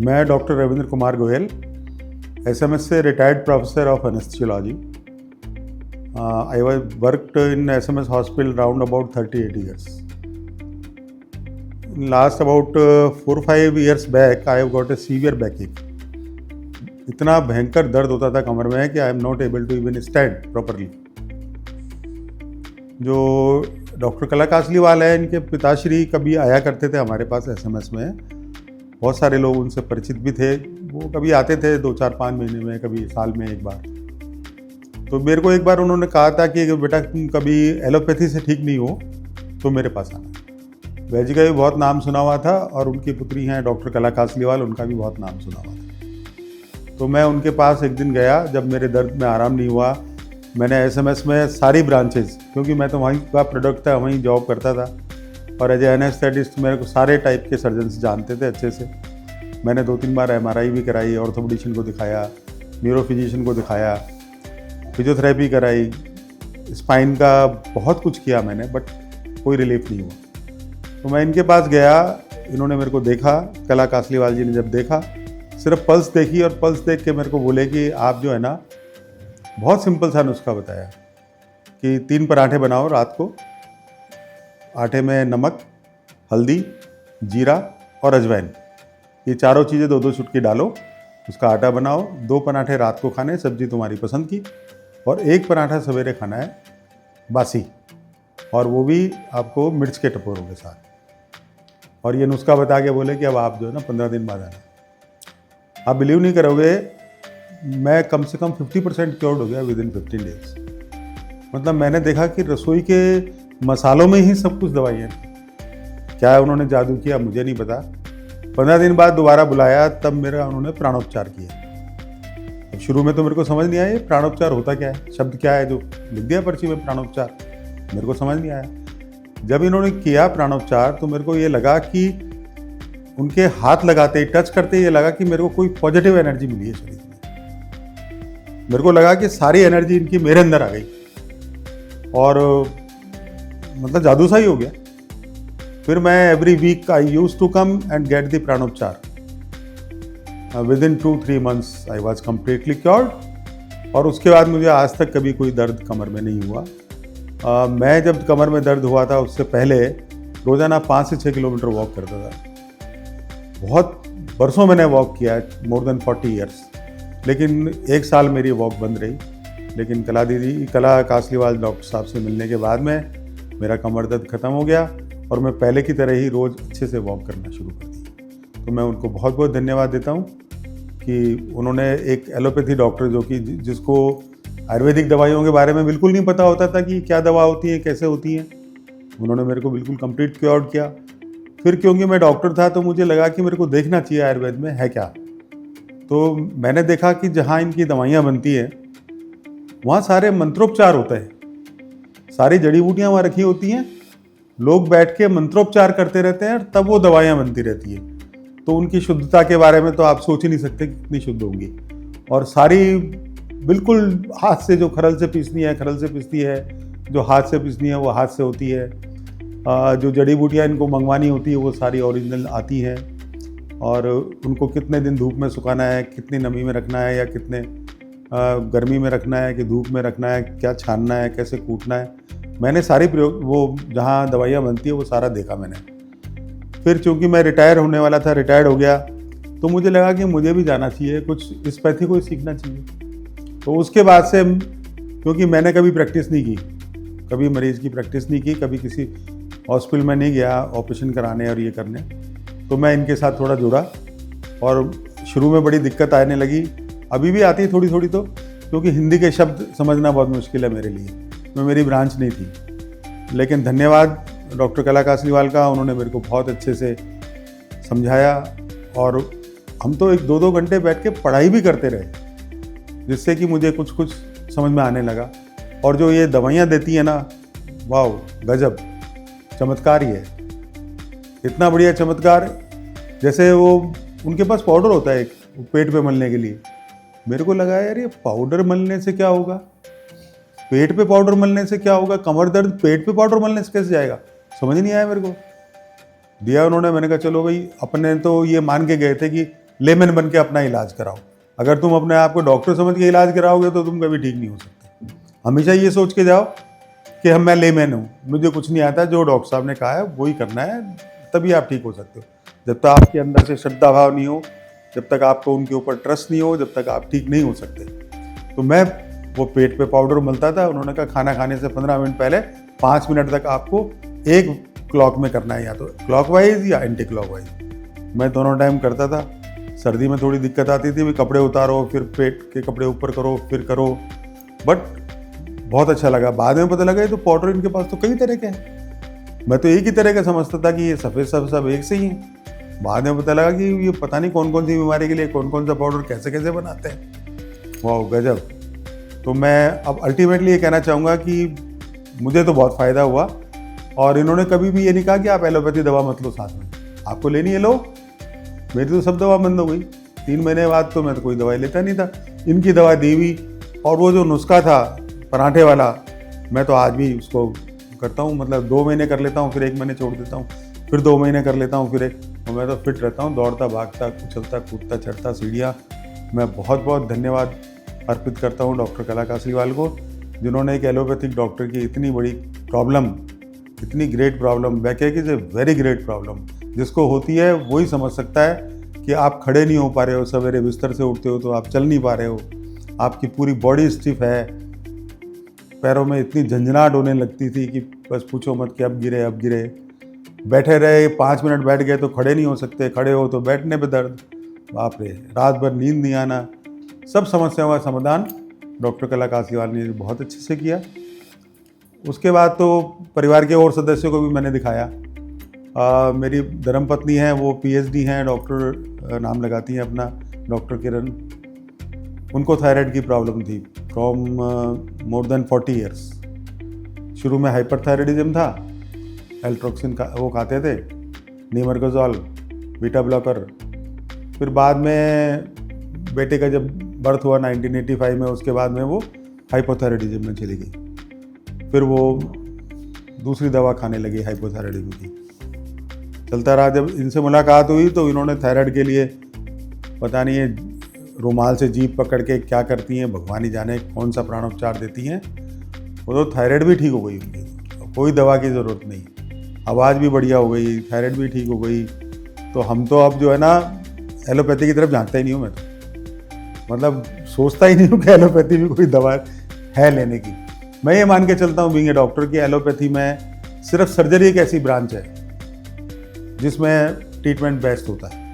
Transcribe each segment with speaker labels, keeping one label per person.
Speaker 1: मैं doctor Ravindra Kumar Goyal, SMS से retired professor of anaesthesiology. I worked in SMS hospital around about 38 years. In last about 4 or 5 years back, I have got a severe backache. इतना भयंकर दर्द होता था कमर में कि I am not able to even stand properly. जो doctor Kala Kasliwal है, इनके पिताश्री कभी आया करते थे हमारे पास SMS में. बहुत सारे लोग उनसे परिचित भी थे. वो कभी आते थे 2-4-5 महीने में, कभी साल में एक बार. तो मेरे को एक बार उन्होंने कहा था कि बेटा तुम कभी एलोपैथी से ठीक नहीं हो तो मेरे पास आना. वैजी का भी बहुत नाम सुना हुआ था और उनकी पुत्री हैं डॉक्टर कला कासलीवाल, उनका भी बहुत नाम सुना हुआ था. तो मैं उनके पास एक दिन गया जब मेरे दर्द में आराम नहीं हुआ. मैंने SMS में सारी ब्रांचेज, क्योंकि मैं तो वहीं का प्रोडक्ट था, वहीं जॉब करता था और एज ए एनेस्थेटिस्ट मेरे को सारे टाइप के सर्जन्स जानते थे अच्छे से. मैंने 2-3 बार MRI भी कराई, ऑर्थोपेडिशियन को दिखाया, न्यूरोफिजिशियन को दिखाया, फिजियोथेरेपी कराई, स्पाइन का बहुत कुछ किया मैंने, बट कोई रिलीफ नहीं हुआ. तो मैं इनके पास गया, इन्होंने मेरे को देखा, कला कासलीवाल जी ने जब देखा, सिर्फ पल्स देखी और पल्स देख के मेरे को बोले कि आप जो है ना, बहुत सिंपल सा नुस्खा बताया कि 3 पराठे बनाओ रात को. आटे में नमक, हल्दी, जीरा और अजवाइन, ये चारों चीज़ें 2-2 चुटकी डालो, उसका आटा बनाओ. 2 पराठे रात को खाने, सब्जी तुम्हारी पसंद की, और 1 पराठा सवेरे खाना है बासी, और वो भी आपको मिर्च के टपोरों के साथ. और ये नुस्खा बता के बोले कि अब आप जो है ना 15 दिन बाद आना. आप बिलीव नहीं करोगे, मैं कम से कम 50% क्योर्ड हो गया विदिन 15 डेज. मतलब मैंने देखा कि रसोई के मसालों में ही सब कुछ दवाइयाँ थी. क्या उन्होंने जादू किया मुझे नहीं पता. 15 दिन बाद दोबारा बुलाया, तब मेरा उन्होंने प्राणोपचार किया. अब शुरू में तो मेरे को समझ नहीं आया ये प्राणोपचार होता क्या है, शब्द क्या है, जो लिख दिया पर्ची में प्राणोपचार, मेरे को समझ नहीं आया. जब इन्होंने किया प्राणोपचार तो मेरे को ये लगा कि उनके हाथ लगाते, टच करते ये लगा कि मेरे को कोई पॉजिटिव एनर्जी मिली है शरीर में. मेरे को लगा कि सारी एनर्जी इनकी मेरे अंदर आ गई और मतलब जादू सा ही हो गया. फिर मैं every week I used to come and get the प्राणोपचार. Within 2-3 months I was completely cured. और उसके बाद मुझे आज तक कभी कोई दर्द कमर में नहीं हुआ. मैं जब कमर में दर्द हुआ था उससे पहले रोज़ाना 5 से 6 किलोमीटर वॉक करता था. बहुत बरसों मैंने वॉक किया है, मोर देन 40 ईयर्स. लेकिन 1 साल मेरी वॉक बंद रही. लेकिन कला कासलीवाल डॉक्टर साहब से मिलने के बाद में मेरा कमर दर्द ख़त्म हो गया और मैं पहले की तरह ही रोज़ अच्छे से वॉक करना शुरू कर दी. तो मैं उनको बहुत बहुत धन्यवाद देता हूँ कि उन्होंने एक एलोपैथी डॉक्टर, जो कि जिसको आयुर्वेदिक दवाइयों के बारे में बिल्कुल नहीं पता होता था कि क्या दवा होती है, कैसे होती हैं, उन्होंने मेरे को बिल्कुल कंप्लीट क्योर्ड किया. फिर क्योंकि मैं डॉक्टर था तो मुझे लगा कि मेरे को देखना चाहिए आयुर्वेद में है क्या. तो मैंने देखा कि जहाँ इनकी दवाइयाँ बनती हैं वहाँ सारे मंत्रोपचार होते हैं, सारी जड़ी बूटियाँ वहाँ रखी होती हैं, लोग बैठ के मंत्रोपचार करते रहते हैं, तब वो दवाइयाँ बनती रहती हैं. तो उनकी शुद्धता के बारे में तो आप सोच ही नहीं सकते कितनी शुद्ध होंगी. और सारी बिल्कुल हाथ से, जो खरल से पीसनी है खरल से पीसती है, जो हाथ से पीसनी है वो हाथ से होती है. जो जड़ी बूटियाँ इनको मंगवानी होती है वो सारी ओरिजिनल आती हैं. और उनको कितने दिन धूप में सुखाना है, कितनी नमी में रखना है, या कितने गर्मी में रखना है कि धूप में रखना है, क्या छानना है, कैसे कूटना है, मैंने सारी प्रयोग, वो जहाँ दवाइयाँ बनती है वो सारा देखा मैंने. फिर चूँकि मैं रिटायर होने वाला था, रिटायर्ड हो गया, तो मुझे लगा कि मुझे भी जाना चाहिए, कुछ इस पैथी को सीखना चाहिए. तो उसके बाद से, क्योंकि मैंने कभी प्रैक्टिस नहीं की, कभी मरीज़ की प्रैक्टिस नहीं की, कभी किसी हॉस्पिटल में नहीं गया ऑपरेशन कराने और ये करने, तो मैं इनके साथ थोड़ा जुड़ा. और शुरू में बड़ी दिक्कत आने लगी, अभी भी आती है थोड़ी थोड़ी, तो क्योंकि हिंदी के शब्द समझना बहुत मुश्किल है मेरे लिए, तो मेरी ब्रांच नहीं थी. लेकिन धन्यवाद डॉक्टर कला कासलीवाल का, उन्होंने मेरे को बहुत अच्छे से समझाया और हम तो 1-2 घंटे बैठ के पढ़ाई भी करते रहे, जिससे कि मुझे कुछ कुछ समझ में आने लगा. और जो ये दवाइयाँ देती है ना, वाह गजब, चमत्कार ही है. इतना बढ़िया चमत्कार. जैसे वो उनके पास पाउडर होता है एक पेट पे मलने के लिए. मेरे को लगा यार ये पाउडर मलने से क्या होगा, पेट पे पाउडर मलने से क्या होगा, कमर दर्द पेट पे पाउडर मलने से कैसे जाएगा, समझ नहीं आया मेरे को. दिया उन्होंने, मैंने कहा चलो भाई, अपने तो ये मान के गए थे कि लेमन बन के अपना इलाज कराओ। अगर तुम अपने आप को डॉक्टर समझ के इलाज कराओगे तो तुम कभी ठीक नहीं हो सकते। हमेशा ये सोच के जाओ कि मैं लेमैन हूँ, मुझे कुछ नहीं आता, जो डॉक्टर साहब ने कहा है वही करना है, तभी आप ठीक हो सकते हो। जब तक आपके अंदर से श्रद्धा भाव नहीं हो, जब तक आपको उनके ऊपर ट्रस्ट नहीं हो, जब तक आप ठीक नहीं हो सकते। तो मैं वो पेट पे पाउडर मलता था, उन्होंने कहा खाना खाने से 15 मिनट पहले 5 मिनट तक आपको एक क्लॉक में करना है, या तो क्लॉकवाइज या एंटी क्लॉकवाइज। मैं दोनों टाइम करता था। सर्दी में थोड़ी दिक्कत आती थी, भी कपड़े उतारो, फिर पेट के कपड़े ऊपर करो, फिर करो, बट बहुत अच्छा लगा। बाद में पता लगा ये तो पाउडर इनके पास तो कई तरह के हैं। मैं तो एक ही तरह का समझता था कि ये सफ़ेद सब एक से ही हैं। बाद में पता लगा कि ये पता नहीं कौन कौन सी बीमारी के लिए कौन कौन सा पाउडर कैसे कैसे बनाते हैं। वाह गजब। तो मैं अब अल्टीमेटली ये कहना चाहूँगा कि मुझे तो बहुत फ़ायदा हुआ, और इन्होंने कभी भी ये नहीं कहा कि आप एलोपैथी दवा मत लो, साथ में आपको लेनी है लो। मेरी तो सब दवा बंद हो गई 3 महीने बाद, तो मैं तो कोई दवाई लेता नहीं था। इनकी दवा दी हुई, और वो जो नुस्खा था पराठे वाला, मैं तो आज भी उसको करता हूँ। मतलब 2 महीने कर लेता हूँ, फिर 1 महीने छोड़ देता हूँ, फिर 2 महीने कर लेता हूँ, फिर एक, और मैं तो फिट रहता हूँ, दौड़ता भागता उछलता कूदता चढ़ता सीढ़ियाँ। मैं बहुत बहुत धन्यवाद अर्पित करता हूँ डॉक्टर कला कासलीवाल को, जिन्होंने एक एलोपैथिक डॉक्टर की इतनी बड़ी प्रॉब्लम, इतनी great problem, बैकएक is a very great problem, जिसको होती है वही समझ सकता है कि आप खड़े नहीं हो पा रहे हो, सवेरे बिस्तर से उठते हो तो आप चल नहीं पा रहे हो, आपकी पूरी बॉडी स्टिफ है, पैरों में इतनी झंझनाहट होने लगती थी कि बस पूछो मत कि अब गिरे, बैठे रहे 5 मिनट बैठ गए तो खड़े नहीं हो सकते, खड़े हो तो बैठने पे दर्द, बाप रे, रात भर नींद नहीं आना। सब समस्याओं का समाधान डॉक्टर कला कासलीवाल ने बहुत अच्छे से किया। उसके बाद तो परिवार के और सदस्यों को भी मैंने दिखाया। मेरी धर्मपत्नी हैं, वो PhD हैं, डॉक्टर नाम लगाती हैं अपना, डॉक्टर किरण। उनको थायराइड की प्रॉब्लम थी फ्रॉम मोर देन 40 ईयर्स। शुरू में हाइपरथायराइडिज्म था, एल्ट्रोक्सिन का वो खाते थे, नीमरगोजॉल, बीटा ब्लॉकर। फिर बाद में बेटे का जब बर्थ हुआ 1985 में, उसके बाद में वो हाइपोथायराइडिज्म में चली गई। फिर वो दूसरी दवा खाने लगी हाइपोथायराइडिज्म की। चलता रहा। जब इनसे मुलाकात हुई तो इन्होंने थायराइड के लिए पता नहीं है रुमाल से जीभ पकड़ के क्या करती हैं, भगवान ही जाने कौन सा प्राणोपचार देती हैं। वो तो थायराइड भी ठीक हो गई उनकी, कोई दवा की ज़रूरत नहीं, आवाज़ भी बढ़िया हो गई, थायराइड भी ठीक हो गई। तो हम तो अब जो है ना एलोपैथी की तरफ जानता ही नहीं हूँ मैं तो, मतलब सोचता ही नहीं हूँ कि एलोपैथी भी कोई दवा है लेने की। मैं ये मान के चलता हूँ बीइंग ए डॉक्टर कि एलोपैथी में सिर्फ सर्जरी एक ऐसी ब्रांच है जिसमें ट्रीटमेंट बेस्ट होता है,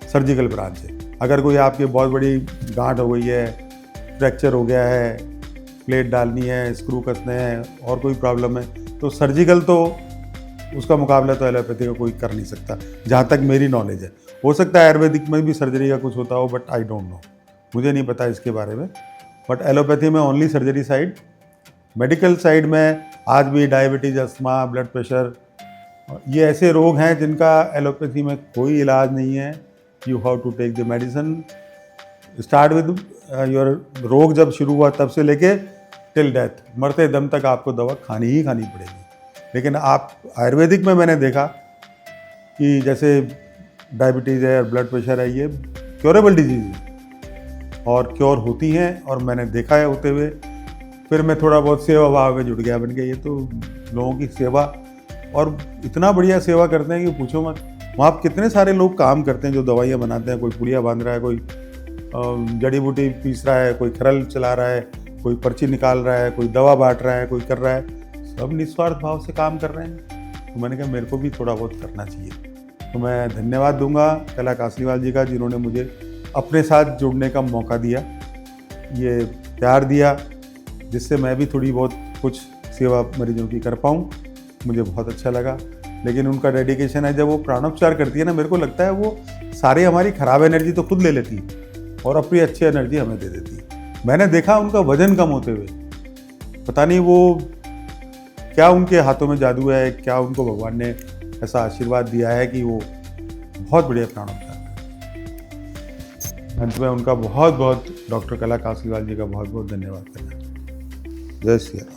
Speaker 1: सर्जिकल ब्रांच है। अगर कोई आपकी बहुत बड़ी गांठ हो गई है, फ्रैक्चर हो गया है, प्लेट डालनी है, स्क्रू कसने हैं, और कोई प्रॉब्लम है, तो सर्जिकल तो उसका मुकाबला तो एलोपैथी का कोई कर नहीं सकता, जहाँ तक मेरी नॉलेज है। हो सकता है आयुर्वेदिक में भी सर्जरी का कुछ होता हो, बट आई डोंट नो, मुझे नहीं पता इसके बारे में। बट एलोपैथी में only surgery side. Medical side में आज भी डायबिटीज़, अस्थमा, ब्लड प्रेशर, ये ऐसे रोग हैं जिनका एलोपैथी में कोई इलाज नहीं है। You have to take the medicine. Start with your रोग जब शुरू हुआ तब से लेके टिल डेथ, मरते दम तक आपको दवा खानी ही खानी पड़ेगी। लेकिन आप आयुर्वेदिक में मैंने देखा कि जैसे डायबिटीज़ है और ब्लड प्रेशर है, ये क्योरेबल डिजीज़ है और क्योर होती हैं, और मैंने देखा है होते हुए। फिर मैं थोड़ा बहुत सेवा भाव में जुड़ गया, बन गया ये तो लोगों की सेवा, और इतना बढ़िया सेवा करते हैं कि पूछो मत। वहाँ कितने सारे लोग काम करते हैं जो दवाइयाँ बनाते हैं, कोई पुड़िया बांध रहा है, कोई जड़ी बूटी पीस रहा है, कोई खरल चला रहा है, कोई पर्ची निकाल रहा है, कोई दवा बांट रहा है, कोई कर रहा है, सब निस्वार्थ भाव से काम कर रहे हैं। तो मैंने कहा मेरे को भी थोड़ा बहुत करना चाहिए। तो मैं धन्यवाद दूंगा कला कासलीवाल जी का, जिन्होंने मुझे अपने साथ जुड़ने का मौका दिया, ये प्यार दिया, जिससे मैं भी थोड़ी बहुत कुछ सेवा मरीजों की कर पाऊँ। मुझे बहुत अच्छा लगा। लेकिन उनका डेडिकेशन है, जब वो प्राणोपचार करती है ना, मेरे को लगता है वो सारी हमारी ख़राब एनर्जी तो खुद ले लेती है और अपनी अच्छी एनर्जी हमें दे देती है। मैंने देखा उनका वजन कम होते हुए, पता नहीं वो क्या उनके हाथों में जादू है, क्या उनको भगवान ने ऐसा आशीर्वाद दिया है कि वो बहुत बढ़िया प्राणोपचार है। अंत में उनका बहुत बहुत डॉक्टर कला कासलीवाल जी का बहुत बहुत धन्यवाद करना। जय श्री राम।